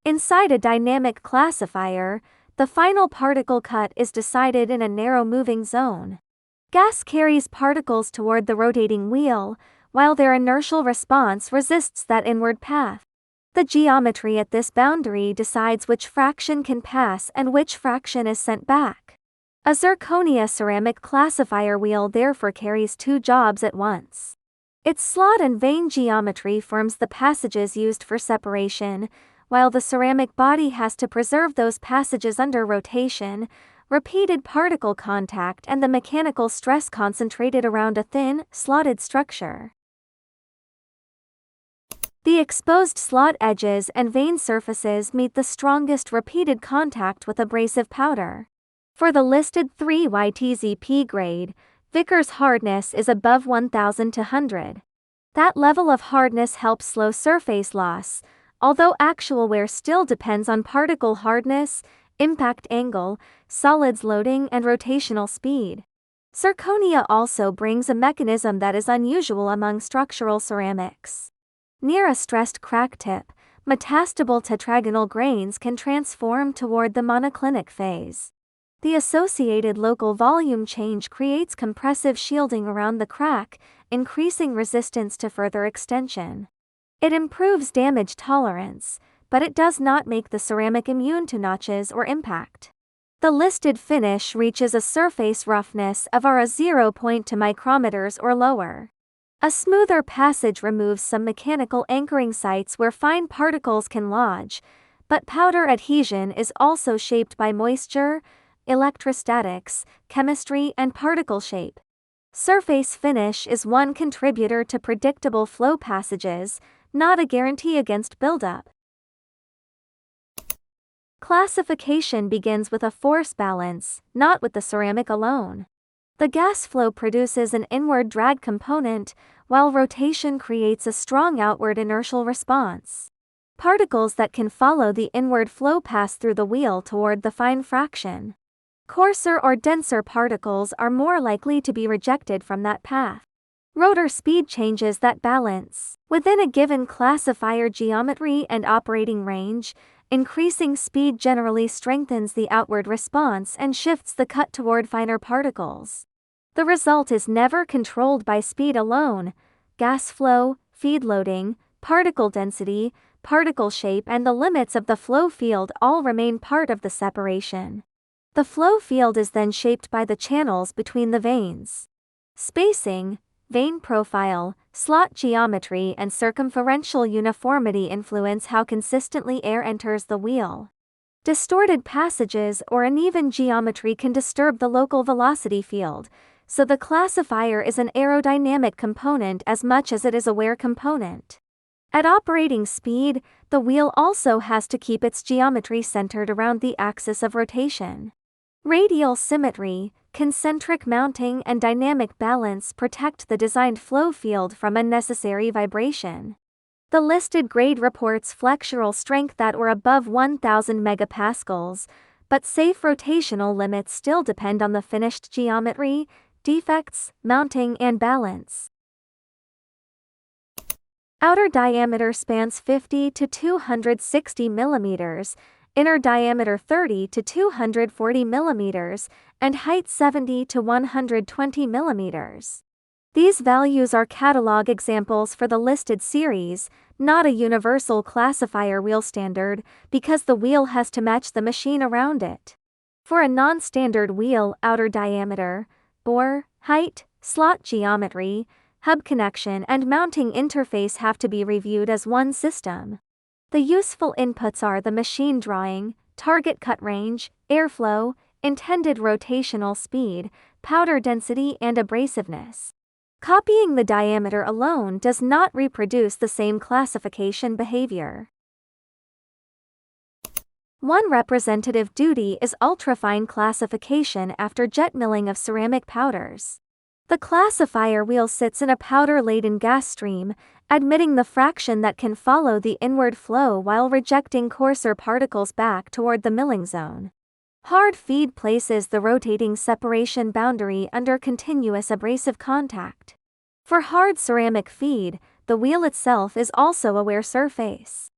Inside a dynamic classifier, the final particle cut is decided in a narrow moving zone. Gas carries particles toward the rotating wheel, while their inertial response resists that inward path. The geometry at this boundary decides which fraction can pass and which fraction is sent back. A zirconia ceramic classifier wheel therefore carries two jobs at once. Its slot and vane geometry forms the passages used for separation, while the ceramic body has to preserve those passages under rotation, repeated particle contact, and the mechanical stress concentrated around a thin, slotted structure. The exposed slot edges and vane surfaces meet the strongest repeated contact with abrasive powder. For the listed 3YTZP grade, Vickers hardness is above 1200. That level of hardness helps slow surface loss, although actual wear still depends on particle hardness, impact angle, solids loading, and rotational speed. Zirconia also brings a mechanism that is unusual among structural ceramics. Near a stressed crack tip, metastable tetragonal grains can transform toward the monoclinic phase. The associated local volume change creates compressive shielding around the crack, increasing resistance to further extension. It improves damage tolerance, but it does not make the ceramic immune to notches or impact. The listed finish reaches a surface roughness of around 0.2 micrometers or lower. A smoother passage removes some mechanical anchoring sites where fine particles can lodge, but powder adhesion is also shaped by moisture, electrostatics, chemistry, and particle shape. Surface finish is one contributor to predictable flow passages, not a guarantee against buildup. Classification begins with a force balance, not with the ceramic alone. The gas flow produces an inward drag component, while rotation creates a strong outward inertial response. Particles that can follow the inward flow pass through the wheel toward the fine fraction. Coarser or denser particles are more likely to be rejected from that path. Rotor speed changes that balance. Within a given classifier geometry and operating range, increasing speed generally strengthens the outward response and shifts the cut toward finer particles. The result is never controlled by speed alone. Gas flow, feed loading, particle density, particle shape, and the limits of the flow field all remain part of the separation. The flow field is then shaped by the channels between the vanes. Spacing, vane profile, slot geometry, and circumferential uniformity influence how consistently air enters the wheel. Distorted passages or uneven geometry can disturb the local velocity field, so the classifier is an aerodynamic component as much as it is a wear component. At operating speed, the wheel also has to keep its geometry centered around the axis of rotation. Radial symmetry, concentric mounting, and dynamic balance protect the designed flow field from unnecessary vibration. The listed grade reports flexural strength that were above 1000 megapascals, but safe rotational limits still depend on the finished geometry, defects, mounting, and balance. Outer diameter spans 50 to 260 millimeters, inner diameter 30 to 240 millimeters, and height 70 to 120 millimeters. These values are catalog examples for the listed series, not a universal classifier wheel standard, because the wheel has to match the machine around it. For a non-standard wheel, outer diameter, bore, height, slot geometry, hub connection, and mounting interface have to be reviewed as one system. The useful inputs are the machine drawing, target cut range, airflow, intended rotational speed, powder density, and abrasiveness. Copying the diameter alone does not reproduce the same classification behavior. One representative duty is ultrafine classification after jet milling of ceramic powders. The classifier wheel sits in a powder-laden gas stream, admitting the fraction that can follow the inward flow while rejecting coarser particles back toward the milling zone. Hard feed places the rotating separation boundary under continuous abrasive contact. For hard ceramic feed, the wheel itself is also a wear surface.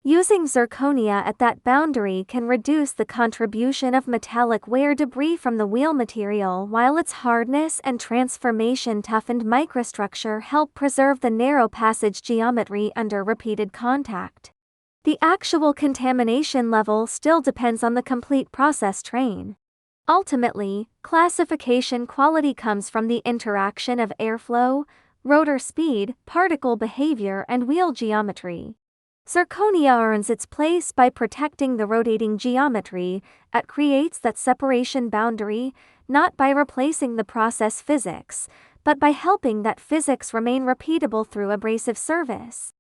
Using zirconia at that boundary can reduce the contribution of metallic wear debris from the wheel material, while its hardness and transformation toughened microstructure help preserve the narrow passage geometry under repeated contact. The actual contamination level still depends on the complete process train. Ultimately, classification quality comes from the interaction of airflow, rotor speed, particle behavior, and wheel geometry. Zirconia earns its place by protecting the rotating geometry, it creates that separation boundary, not by replacing the process physics, but by helping that physics remain repeatable through abrasive service.